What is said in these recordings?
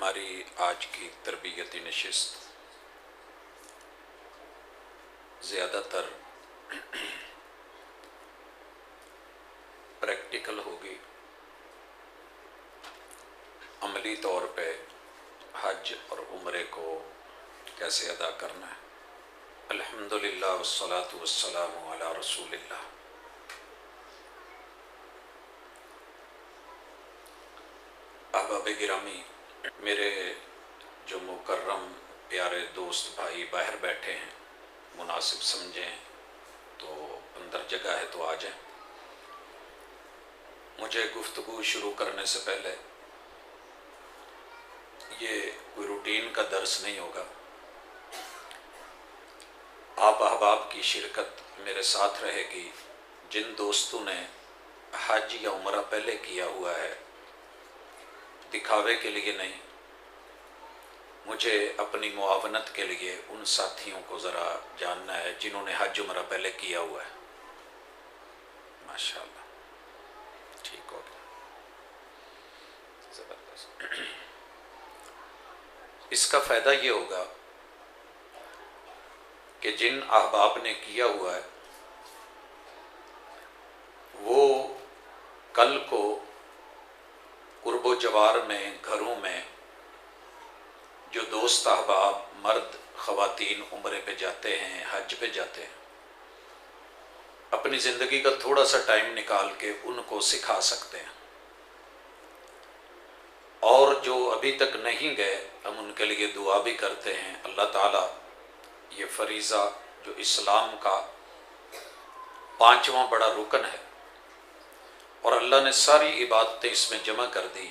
हमारी आज की तरबियती नशिस्त ज़्यादातर प्रैक्टिकल होगी। अमली तौर पे हज और उम्रे को कैसे अदा करना है। अल्हम्दुलिल्लाह वस्सलातु वस्सलामु अला रसूलिल्लाह। अहबाब गिरामी, मेरे जो मुकर्रम प्यारे दोस्त भाई बाहर बैठे हैं, मुनासिब समझें तो अंदर जगह है तो आ जाएं। मुझे गुफ्तगू शुरू करने से पहले, ये कोई रूटीन का दर्स नहीं होगा। आप अहबाब की शिरकत मेरे साथ रहेगी जिन दोस्तों ने हज या उम्रा पहले किया हुआ है। दिखावे के लिए नहीं, मुझे अपनी मुआवनत के लिए उन साथियों को ज़रा जानना है जिन्होंने हज उम्रा पहले किया हुआ है। माशाअल्लाह, ठीक हो गया, ज़बरदस्त। इसका फ़ायदा ये होगा कि जिन अहबाब ने किया हुआ है वो कल को कुर्बो जवार में, घरों में जो दोस्त अहबाब मर्द ख़वातीन उम्रे पे जाते हैं, हज पे जाते हैं, अपनी ज़िंदगी का थोड़ा सा टाइम निकाल के उनको सिखा सकते हैं। और जो अभी तक नहीं गए, हम उनके लिए दुआ भी करते हैं। अल्लाह ताला ये फरीज़ा जो इस्लाम का 5वां बड़ा रुकन है और अल्लाह ने सारी इबादतें इसमें जमा कर दी,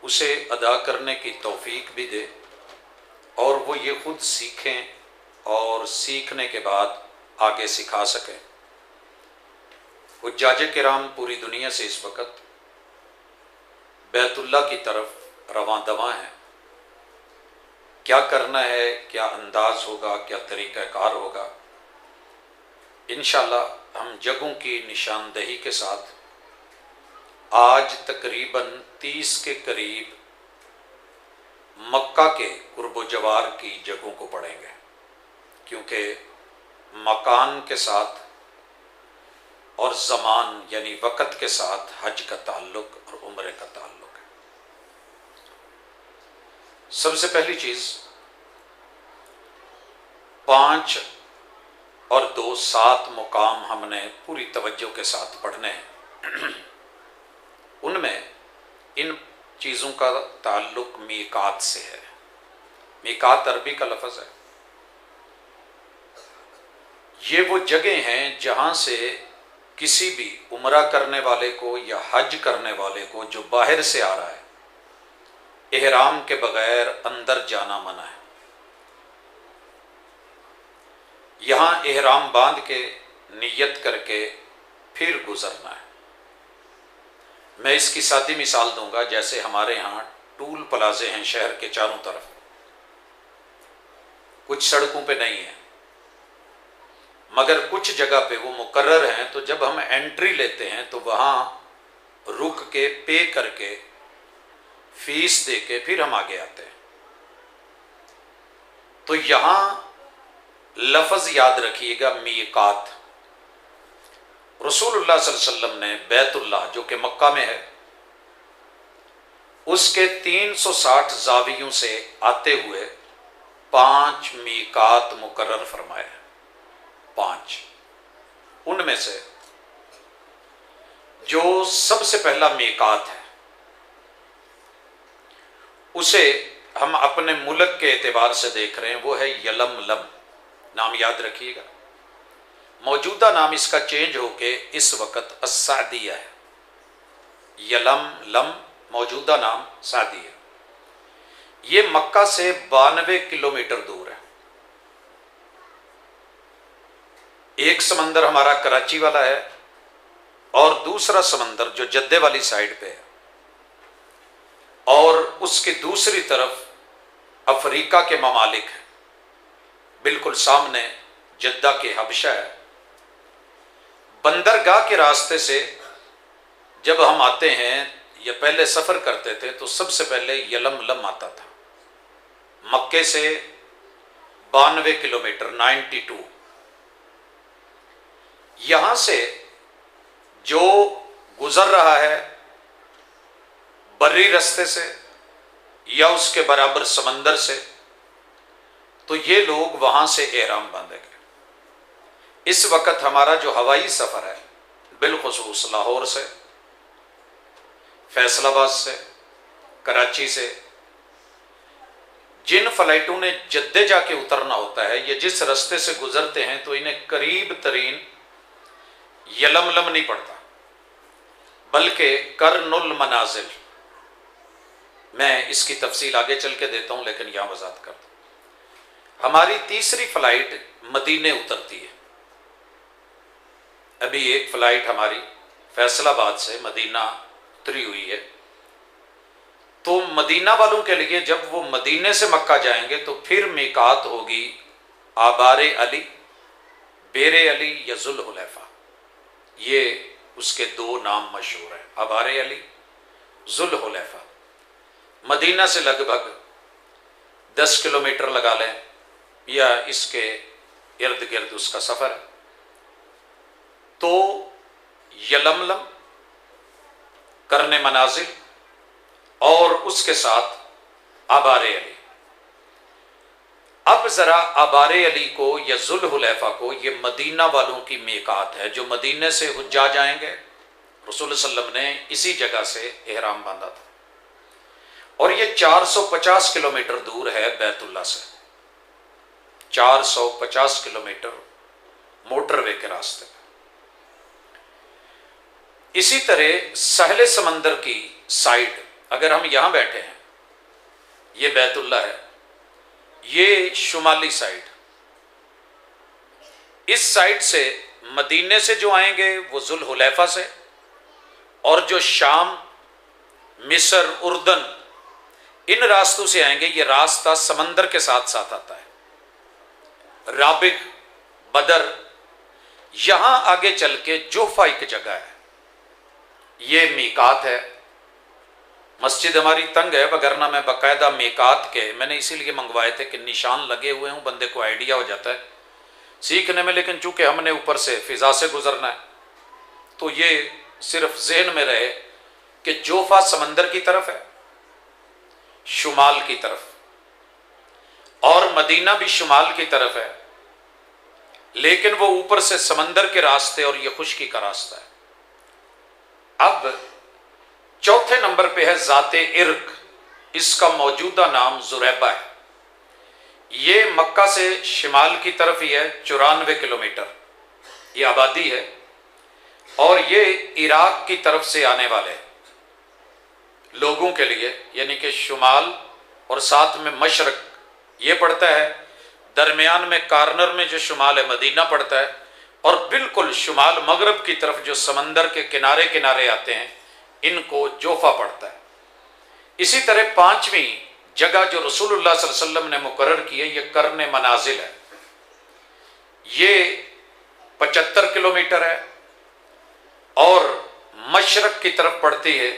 उसे अदा करने की तौफीक भी दे और वो ये खुद सीखें और सीखने के बाद आगे सिखा सकें। हुज्जाज किराम पूरी दुनिया से इस वक्त बैतुल्लाह की तरफ रवां दवां हैं। क्या करना है, क्या अंदाज होगा, क्या तरीक़ाकार होगा, इंशाअल्लाह हम जगहों की निशानदही के साथ आज तकरीबन 30 के करीब मक्का के कुर्बो जवार की जगहों को पढ़ेंगे, क्योंकि मकान के साथ और ज़मान यानी वक़्त के साथ हज का ताल्लुक़ और उम्रे का ताल्लुक़ है। सबसे पहली चीज़, 5 और 2 7 मुकाम हमने पूरी तवज्जो के साथ पढ़ने हैं। उनमें इन चीज़ों का ताल्लुक़ मीकात से है। मीकात अरबी का लफ्ज़ है। ये वो जगह हैं जहाँ से किसी भी उम्रा करने वाले को या हज करने वाले को जो बाहर से आ रहा है, एहराम के बगैर अंदर जाना मना है। यहाँ एहराम बांध के नियत करके फिर गुजरना है। मैं इसकी सादी मिसाल दूंगा, जैसे हमारे यहाँ टूल प्लाजे हैं शहर के चारों तरफ, कुछ सड़कों पे नहीं है मगर कुछ जगह पे वो मुकर्रर हैं। तो जब हम एंट्री लेते हैं तो वहाँ रुक के पे करके फीस दे के फिर हम आगे आते हैं। तो यहाँ लफ्ज़ याद रखिएगा, मीकात। रसूलुल्लाह सल्लल्लाहु अलैहि वसल्लम ने बैतुल्लाह जो कि मक्का में है, उसके 360 जावियों से आते हुए 5 मीकात मुकर्रर फरमाए। 5 उनमें से जो सबसे पहला मीकात है उसे हम अपने मुल्क के एतबार से देख रहे हैं, वो है यलमलम। नाम याद रखिएगा। मौजूदा नाम इसका चेंज होके इस वक्त अस्सादिया है। यलमलम मौजूदा नाम सादी है। ये मक्का से 92 किलोमीटर दूर है। एक समंदर हमारा कराची वाला है और दूसरा समंदर जो जद्दे वाली साइड पे है, और उसके दूसरी तरफ अफ्रीका के ममालिक है। बिल्कुल सामने जद्दा के हबशा है। बंदरगाह के रास्ते से जब हम आते हैं या पहले सफ़र करते थे तो सबसे पहले यलमलम आता था। मक्के से 92 किलोमीटर 92, यहां से जो गुजर रहा है बर्री रास्ते से या उसके बराबर समंदर से, तो ये लोग वहां से एहराम बांधेंगे। इस वक्त हमारा जो हवाई सफर है बिलखुसूस लाहौर से, फैसलाबाद से, कराची से, जिन फ्लाइटों ने जद्दे जाके उतरना होता है, ये जिस रास्ते से गुजरते हैं तो इन्हें करीब तरीन यलमलम नहीं पड़ता बल्कि करनुल मनाजिल। मैं इसकी तफसील आगे चल के देता हूं, लेकिन यहां वजाहत कर दूं। हमारी तीसरी फ्लाइट मदीने उतरती है। अभी एक फ्लाइट हमारी फैसलाबाद से मदीना उतरी हुई है। तो मदीना वालों के लिए जब वो मदीने से मक्का जाएंगे तो फिर मीकात होगी आबारे अली, बेरे अली या जुल्हुलैफा। ये उसके दो नाम मशहूर हैं, आबारे अली, जुल्हुलैफा। मदीना से लगभग 10 किलोमीटर लगा लें या इसके इर्द गिर्द उसका सफ़र है। तो यलमलम, करने मनाजिल और उसके साथ आबारे अली। अब ज़रा आबारे अली को या जुल्हुलैफा को, ये मदीना वालों की मीकात है। जो मदीने से हुज्जाज आएंगे, रसूल सल्लम ने इसी जगह से एहराम बांधा था। और ये 450 किलोमीटर दूर है बैतुल्ला से, 450 किलोमीटर मोटरवे के रास्ते पर। इसी तरह सहले समंदर की साइड, अगर हम यहां बैठे हैं, ये बैतुल्ला है, ये शुमाली साइड, इस साइड से मदीने से जो आएंगे वो जुल्हुलैफा से, और जो शाम, मिस्र, उर्दन, इन रास्तों से आएंगे। ये रास्ता समंदर के साथ साथ आता है। राबिग, बदर, यहां आगे चल के जोफा एक जगह है, ये मीकात है। मस्जिद हमारी तंग है, वगरना मैं बाकायदा मीकात के मैंने इसीलिए मंगवाए थे कि निशान लगे हुए हों, बंदे को आइडिया हो जाता है सीखने में। लेकिन चूंकि हमने ऊपर से फिजा से गुजरना है तो ये सिर्फ जहन में रहे कि जोफा समंदर की तरफ है, शुमाल की तरफ, और मदीना भी शुमाल की तरफ है, लेकिन वो ऊपर से समंदर के रास्ते और ये खुश्की का रास्ता है। अब चौथे नंबर पे है जाते इर्क, इसका मौजूदा नाम जुरैबा है। ये मक्का से शिमाल की तरफ ही है, 94 किलोमीटर ये आबादी है, और ये इराक की तरफ से आने वाले लोगों के लिए, यानी कि शुमाल और साथ में मशरक ये पड़ता है, दरमियान में कार्नर में जो शुमाल है मदीना पड़ता है, और बिल्कुल शुमाल मगरब की तरफ जो समंदर के किनारे किनारे आते हैं इनको जोफा पड़ता है। इसी तरह पांचवी जगह जो रसूलुल्लाह सल्लल्लाहु अलैहि वसल्लम ने मुकर्रर की है, ये करने मनाजिल है। ये 75 किलोमीटर है और मशरक की तरफ पड़ती है।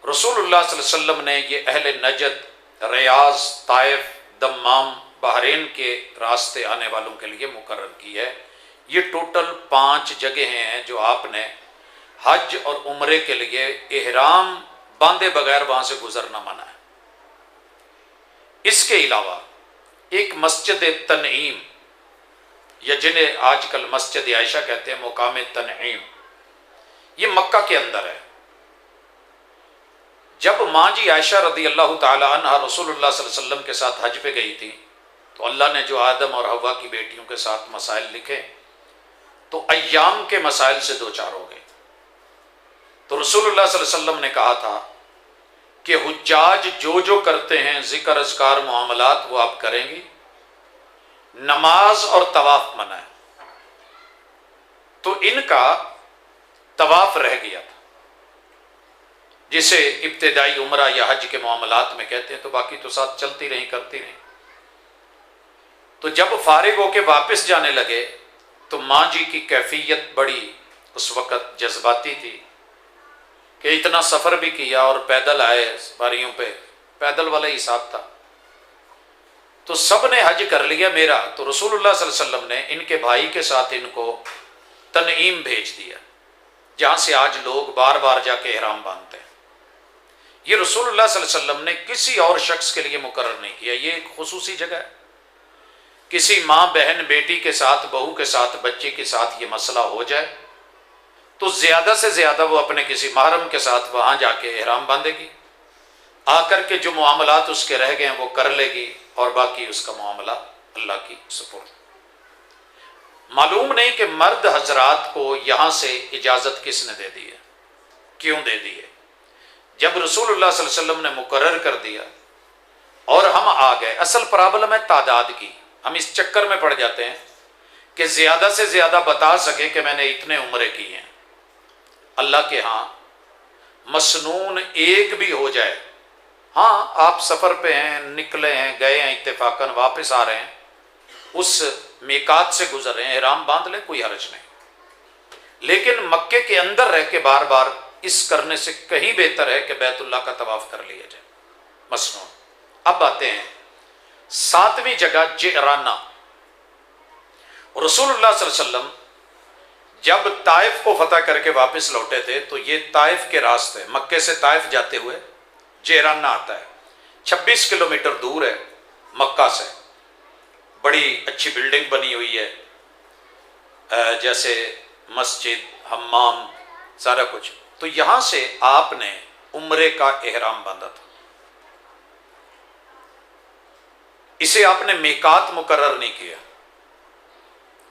रसूलुल्लाह सल्लल्लाहु अलैहि वसल्लम ने ये अहले नजद, रियाज, ताइफ, दम्माम, बहरीन के रास्ते आने वालों के लिए मुकर्रर की है। ये टोटल 5 जगह हैं जो आपने हज और उम्रे के लिए एहराम बांधे बगैर वहां से गुजरना मना है। इसके अलावा एक मस्जिद तनईम, या जिन्हें आजकल मस्जिद आयशा कहते हैं, मुकाम तनईम, ये मक्का के अंदर है। जब माँ जी आयशा रदी अल्लाह ताला अन्हा रसूलुल्लाह सल्लल्लाहु अलैहि वसल्लम के साथ हज पे गई थी, तो अल्लाह ने जो आदम और हव्वा की बेटियों के साथ मसाइल लिखे तो अय्याम के मसाइल से दो चार हो गए। तो रसूलुल्लाह सल्लल्लाहु अलैहि वसल्लम ने कहा था कि हुज्जाज जो जो करते हैं जिक्र अज़कार मुआमलात वो आप करेंगी, नमाज और तवाफ मना है। तो इनका तवाफ रह गया था, जिसे इब्तिदाई उम्रा या हज के मामलात में कहते हैं, तो बाकी तो साथ चलती रही, करती रही। तो जब फारिग होके वापस जाने लगे तो माँ जी की कैफियत बड़ी उस वक़्त जज्बाती थी कि इतना सफ़र भी किया और पैदल आए बारियों पे, पैदल वाला हिसाब था, तो सब ने हज कर लिया मेरा, तो रसूलुल्लाह सल्लल्लाहु अलैहि वसल्लम ने इनके भाई के साथ इनको तनईम भेज दिया, जहाँ से आज लोग बार बार जाके इहराम बांधते हैं। ये रसूलुल्लाह सल्लल्लाहु अलैहि वसल्लम ने किसी और शख्स के लिए मुकर्रर नहीं किया, ये एक खुसूसी जगह है। किसी माँ बहन बेटी के साथ, बहू के साथ, बच्चे के साथ ये मसला हो जाए तो ज़्यादा से ज़्यादा वो अपने किसी महरम के साथ वहाँ जाके इहराम बांधेगी, आकर के जो मामलात उसके रह गए हैं वो कर लेगी, और बाकी उसका मामला अल्लाह की सुपुर्द। मालूम नहीं कि मर्द हजरात को यहाँ से इजाज़त किसने दे दी है, क्यों दे दी है। जब रसूलुल्लाह सल्लल्लाहु अलैहि वसल्लम ने मुकर्रर कर दिया और हम आ गए, असल प्रॉब्लम है तादाद की। हम इस चक्कर में पड़ जाते हैं कि ज़्यादा से ज़्यादा बता सके कि मैंने इतने उम्रे की हैं। अल्लाह के यहाँ मसनून एक भी हो जाए, हाँ आप सफ़र पे हैं, निकले हैं, गए हैं, इत्तेफाकन वापस आ रहे हैं, उस मीकात से गुजर रहे हैं, इहराम बांध लें, कोई हर्ज नहीं। लेकिन मक्के के अंदर रह के बार बार इस करने से कहीं बेहतर है कि बैतुल्लाह का तवाफ कर लिया जाए मसनून। अब आते हैं 7वीं जगह जिराना। रसूलुल्लाह सल्लल्लाहु अलैहि वसल्लम जब ताइफ को फतह करके वापस लौटे थे तो ये ताइफ के रास्ते, मक्के से ताइफ जाते हुए जिराना आता है, 26 किलोमीटर दूर है मक्का से। बड़ी अच्छी बिल्डिंग बनी हुई है, जैसे मस्जिद, हम्माम, सारा कुछ। तो यहां से आपने उम्रे का एहराम बांधा था। इसे आपने मीकात मुकर्रर नहीं किया,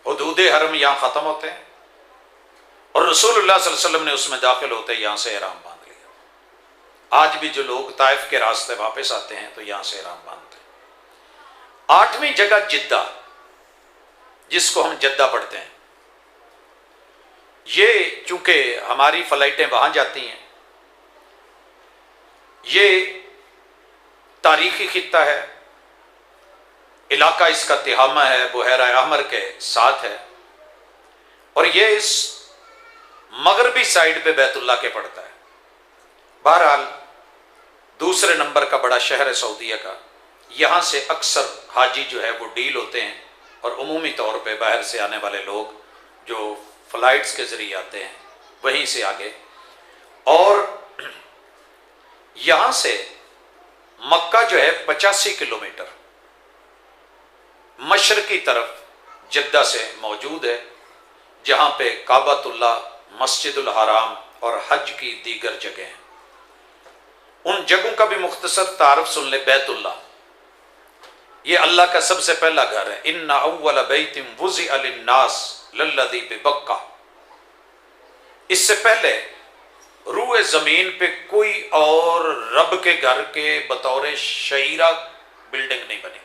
हुदूदे हरम यहां खत्म होते हैं और रसूलुल्लाह सल्लल्लाहु अलैहि वसल्लम ने उसमें दाखिल होते यहां से एहराम बांध लिया। आज भी जो लोग ताइफ के रास्ते वापस आते हैं तो यहां से एहराम बांधते हैं। 8वीं जगह जिद्दा, जिसको हम जद्दा पढ़ते हैं, ये चूंकि हमारी फ्लाइटें वहां जाती हैं, ये तारीखी खित्ता है, इलाका इसका तिहामा है, बुहैरा अहमर के साथ है, और ये इस मगरबी साइड पे बैतुल्लाह के पड़ता है। बहरहाल दूसरे नंबर का बड़ा शहर है सऊदीया का। यहाँ से अक्सर हाजी जो है वो डील होते हैं, और उमूमी तौर पे बाहर से आने वाले लोग जो फ़्लाइट्स के ज़रिए आते हैं वहीं से आगे। और यहाँ से मक्का जो है 85 किलोमीटर मशरकी तरफ जद्दा से मौजूद है, जहाँ पे काबतुल्लाह, मस्जिदुल हराम और हज की दीगर जगह हैं। उन जगहों का भी मुख्तसर तारफ सुन ले। बैतुल्लाह ये अल्लाह का सबसे पहला घर है। इन्ना अव्वल बैतिन वुज़िअ लिन्नास लल्लज़ी बिबक्का। इससे पहले रूए ज़मीन पे कोई और रब के घर के बतौर शईरा बिल्डिंग नहीं बनी।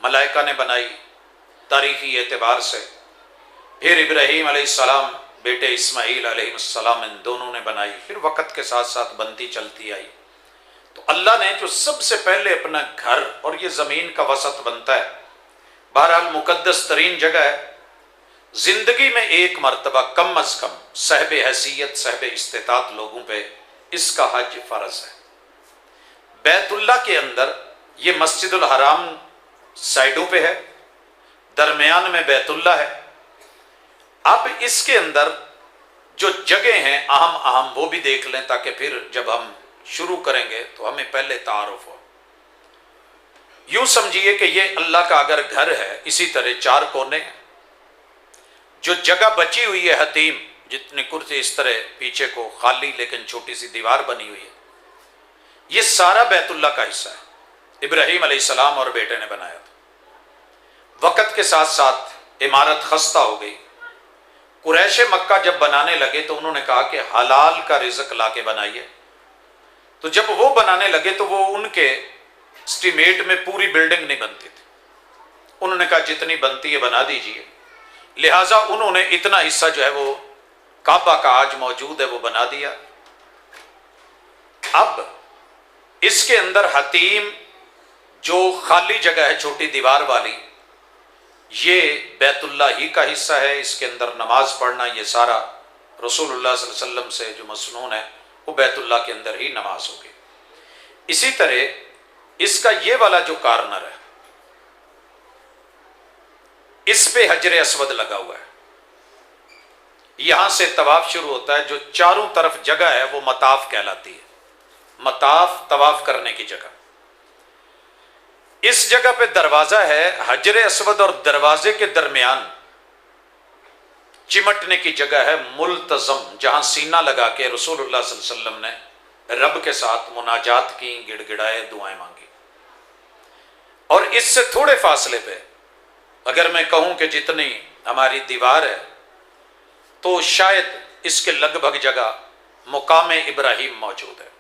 मलाइका ने बनाई तारीखी एतबार से, फिर इब्राहीम अलैहिस्सलाम, बेटे इस्माईल अलैहिस्सलाम, इन दोनों ने बनाई, फिर वक़्त के साथ साथ बनती चलती आई। तो अल्लाह ने जो सबसे पहले अपना घर, और ये ज़मीन का वसत बनता है, बहरहाल मुकद्दस तरीन जगह है। ज़िंदगी में एक मरतबा कम अज़ कम साहिब हैसियत, साहिब इस्तिताअत लोगों पे इसका हज फ़र्ज़ है। बैतुल्लाह के अंदर ये मस्जिदुल हराम साइडों पे है, दरमियान में बैतुल्लाह है। अब इसके अंदर जो जगह हैं अहम अहम वो भी देख लें, ताकि फिर जब हम शुरू करेंगे तो हमें पहले तारुफ हो। यूं समझिए कि ये अल्लाह का अगर घर है, इसी तरह 4 कोने हैं। जो जगह बची हुई है हतीम, जितने कुर्सी इस तरह पीछे को खाली लेकिन छोटी सी दीवार बनी हुई है, ये सारा बैतुल्लाह का हिस्सा है। इब्राहीम अलैहिस्सलाम और बेटे ने बनाया था। वक़्त के साथ साथ इमारत खस्ता हो गई। कुरैश मक्का जब बनाने लगे तो उन्होंने कहा कि हलाल का रिज़्क ला के बनाइए। तो जब वो बनाने लगे तो वो उनके एस्टीमेट में पूरी बिल्डिंग नहीं बनती थी। उन्होंने कहा जितनी बनती है बना दीजिए। लिहाजा उन्होंने इतना हिस्सा जो है वो काबा का आज मौजूद है वो बना दिया। अब इसके अंदर हतीम जो खाली जगह है छोटी दीवार वाली, ये बैतुल्लाह ही का हिस्सा है। इसके अंदर नमाज पढ़ना ये सारा रसूलुल्लाह सल्लल्लाहु अलैहि वसल्लम से जो मसनून है वो बैतुल्लाह के अंदर ही नमाज होगी। इसी तरह इसका ये वाला जो कार्नर है, इस पे हजर अस्वद लगा हुआ है। यहां से तवाफ शुरू होता है। जो चारों तरफ जगह है वो मताफ कहलाती है। मताफ तवाफ करने की जगह। इस जगह पे दरवाजा है। हजर अस्वद और दरवाजे के दरमियान चिमटने की जगह है मुल्तजम, जहां सीना लगा के रसूलुल्लाह सल्लल्लाहु अलैहि वसल्लम ने रब के साथ मुनाजात की, गिड़गिड़ाए, दुआएं मांगी। और इससे थोड़े फासले पे अगर मैं कहूं कि जितनी हमारी दीवार है, तो शायद इसके लगभग जगह मुकाम इब्राहिम मौजूद है,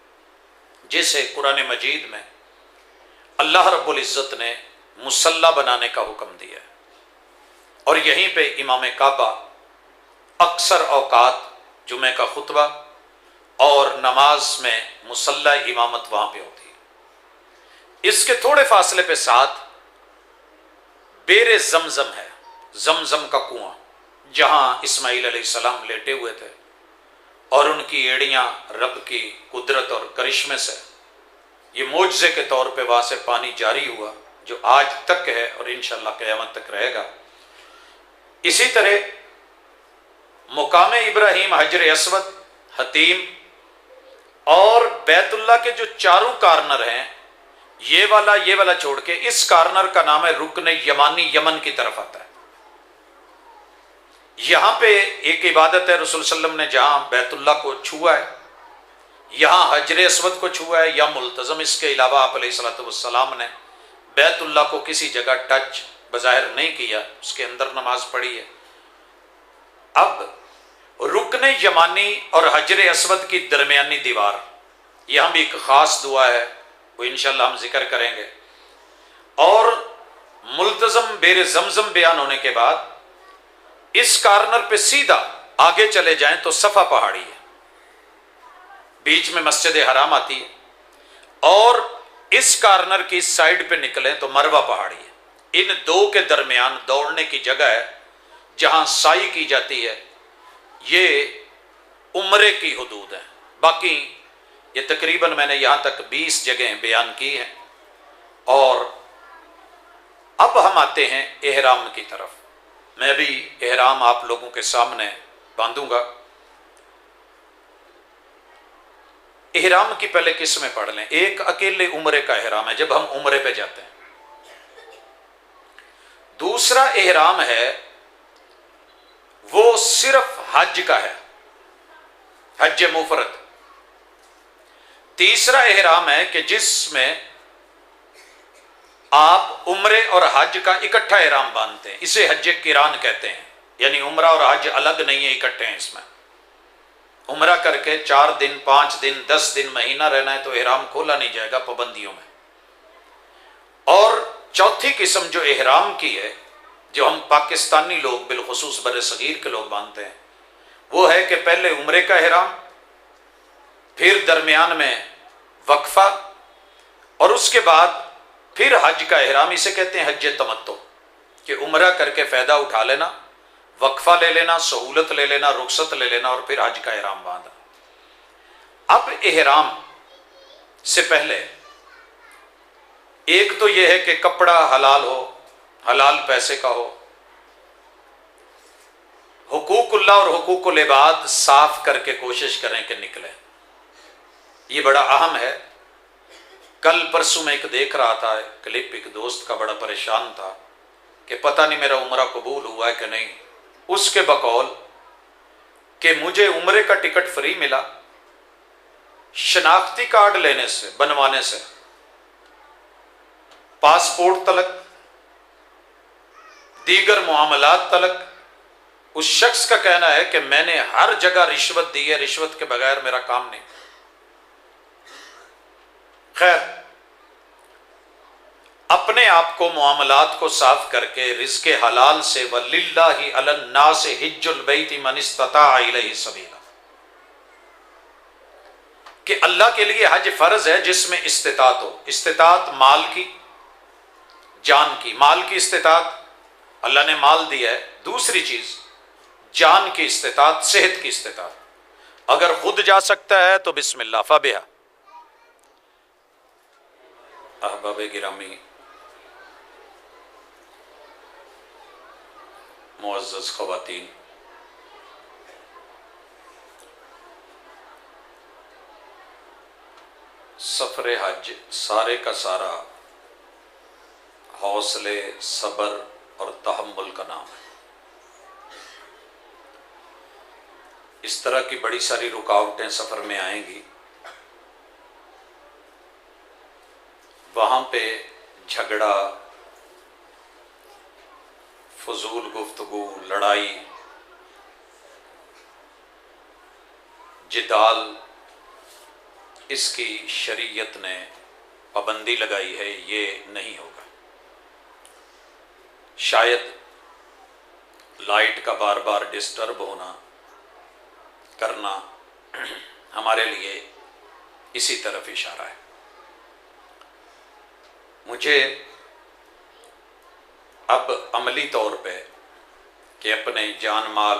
जिसे कुरान मजीद में अल्लाह रब्बुल इज़्ज़त ने मुसल्ला बनाने का हुक्म दिया है। और यहीं पे इमाम काबा अक्सर औकात जुमे का खुतबा और नमाज में मुसल्ला इमामत वहां पे होती है। इसके थोड़े फासले पे साथ बेरे जमजम है, जमजम का कुआं, जहां इस्माइल अलैहिस्सलाम लेटे हुए थे और उनकी एड़ियां रब की कुदरत और करिश्मे से, ये मोजज़े के तौर पे वहां से पानी जारी हुआ, जो आज तक है और इंशाअल्लाह क़यामत तक रहेगा। इसी तरह मुकाम इब्राहिम, हजर अस्वद, हतीम और बैतुल्लाह के जो चारों कार्नर हैं, ये वाला छोड़ के इस कार्नर का नाम है रुकन यमानी, यमन की तरफ आता है। यहां पे एक इबादत है, रसूल सल्लल्लाहु अलैहि वसल्लम ने जहां बैतुल्लाह को छुआ है, यहां हजर अस्वद को छुआ है या मुल्तजम। इसके अलावा आप अलैहिस्सलातु वस्सलाम ने बैतुल्लाह को किसी जगह टच बज़ाहिर नहीं किया, उसके अंदर नमाज पढ़ी है। अब रुकन यमानी और हजर अस्वद की दरमियानी दीवार, यहां भी एक खास दुआ है, वो इंशाअल्लाह हम जिक्र करेंगे। और मुल्तजम बेरे जमजम बयान होने के बाद इस कार्नर पे सीधा आगे चले जाएं तो सफा पहाड़ी है, बीच में मस्जिद हराम आती है, और इस कार्नर की साइड पे निकलें तो मरवा पहाड़ी है। इन दो के दरमियान दौड़ने की जगह है जहां साई की जाती है। ये उम्रे की हुदूद है। बाकी ये तकरीबन मैंने यहां तक 20 जगह बयान की हैं। और अब हम आते हैं एहराम की तरफ। मैं भी एहराम आप लोगों के सामने बांधूंगा। एहराम की पहले किस्में पढ़ लें। एक अकेले उम्रे का एहराम है, जब हम उम्रे पे जाते हैं। दूसरा एहराम है वो सिर्फ हज का है, हज मुफरद। तीसरा एहराम है कि जिसमें आप उम्रे और हज का इकट्ठा एहराम बांधते हैं, इसे हज किरान कहते हैं। यानी उम्रा और हज अलग नहीं है, इकट्ठे हैं। इसमें उम्रा करके 4 दिन, 5 दिन, 10 दिन, महीना रहना है तो एहराम खोला नहीं जाएगा पाबंदियों में। और चौथी किस्म जो एहराम की है, जो हम पाकिस्तानी लोग बिलखुसूस बरे सगीर के लोग बांधते हैं, वो है कि पहले उम्रे का एहराम, फिर दरमियान में वक्फा, और उसके बाद फिर हज का एहराम। इसे कहते हैं हज तमत्तो, कि उम्रा करके फ़ायदा उठा लेना, वक्फा ले लेना, सहूलत ले लेना, रुखसत ले लेना, और फिर हज का एहराम बांधना। अब एहराम से पहले एक तो यह है कि कपड़ा हलाल हो, हलाल पैसे का हो, हुकूकुल्लाह और हुकूकुल इबाद साफ करके कोशिश करें कि निकले। ये बड़ा अहम है। कल परसों में एक देख रहा था क्लिप, एक दोस्त का, बड़ा परेशान था कि पता नहीं मेरा उम्रा कबूल हुआ है कि नहीं। उसके बकौल कि मुझे उम्रे का टिकट फ्री मिला, शनाख्ती कार्ड लेने से, बनवाने से, पासपोर्ट तलक, दीगर मामलात तलक। उस शख्स का कहना है कि मैंने हर जगह रिश्वत दी है, रिश्वत के बगैर मेरा काम नहीं। खैर, अपने आप को, मामलात को साफ करके रिज़्क़े हलाल से, वलिल्लाहि अलन्नासि हिज्जुल बैति मन इस्तताअ इलैहि सबीला, कि अल्लाह के लिए हज फर्ज है जिसमें इस्तिताअत हो। इस्तिताअत माल की, जान की। माल की इस्तिताअत, अल्लाह ने माल दिया है। दूसरी चीज जान की इस्तिताअत, सेहत की इस्तिताअत। अगर खुद जा सकता है तो बिस्मिल्लाह फबिहा। अहबाब गिरामी, मुअज़्ज़ज़ ख़वातीन, सफ़र हज सारे का सारा हौसले, सब्र और तहम्मुल का नाम है। इस तरह की बड़ी सारी रुकावटें सफ़र में आएंगी, वहाँ पे झगड़ा, फजूल गुफ्तगू, लड़ाई, जिदाल, इसकी शरीयत ने पाबंदी लगाई है, ये नहीं होगा। शायद लाइट का बार बार डिस्टर्ब होना, करना हमारे लिए इसी तरफ इशारा है। मुझे अब अमली तौर पे कि अपने जान माल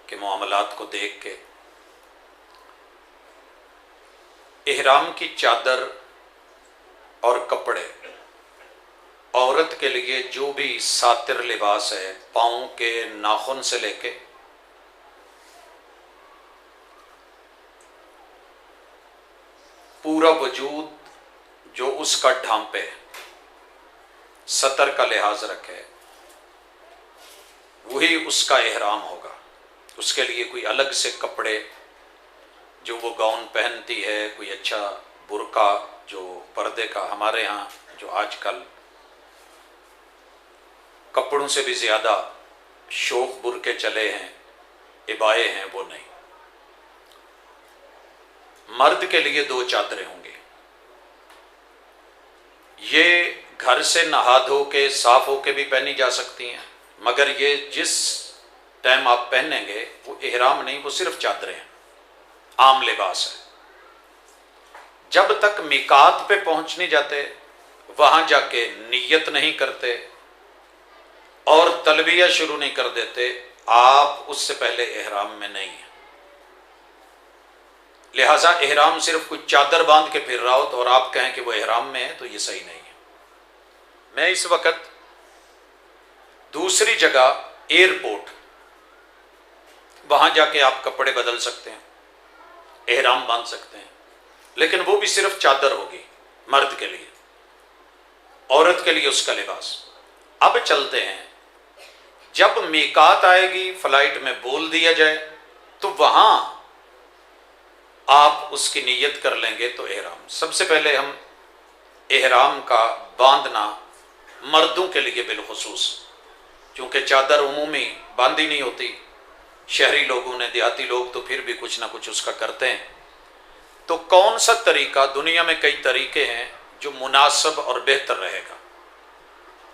के मामलात को देख के इहराम की चादर और कपड़े, औरत के लिए जो भी सातिर लिबास है, पाँव के नाखून से लेके पूरा वजूद जो उसका ढांपे, सतर का लिहाज रखे, वही उसका इहराम होगा। उसके लिए कोई अलग से कपड़े जो वो गाउन पहनती है, कोई अच्छा बुर्का जो पर्दे का, हमारे यहाँ जो आजकल कपड़ों से भी ज़्यादा शौक बुर्के चले हैं, इबाए हैं, वो नहीं। मर्द के लिए 2 चादरें होंगी। ये घर से नहा धो के साफ होके भी पहनी जा सकती हैं, मगर ये जिस टाइम आप पहनेंगे वो इहराम नहीं, वो सिर्फ चादरें हैं, आम लिबास है। जब तक मिकात पे पहुंच नहीं जाते, वहां जाके नियत नहीं करते और तलबिया शुरू नहीं कर देते, आप उससे पहले इहराम में नहीं है। लिहाजा इहराम सिर्फ कुछ चादर बांध के फिर रहा हो तो और आप कहें कि वो इहराम में है, तो ये सही नहीं है। मैं इस वक्त दूसरी जगह एयरपोर्ट, वहां जाके आप कपड़े बदल सकते हैं, इहराम बांध सकते हैं, लेकिन वो भी सिर्फ चादर होगी मर्द के लिए, औरत के लिए उसका लिबास। अब चलते हैं, जब मीकात आएगी, फ्लाइट में बोल दिया जाए, तो वहां आप उसकी नीयत कर लेंगे तो इहराम। सबसे पहले हम इहराम का बांधना मर्दों के लिए बिलखुसूस, क्योंकि चादर उमूमी बांधी नहीं होती, शहरी लोगों ने, देहाती लोग तो फिर भी कुछ ना कुछ उसका करते हैं। तो कौन सा तरीका, दुनिया में कई तरीके हैं जो मुनासिब और बेहतर रहेगा,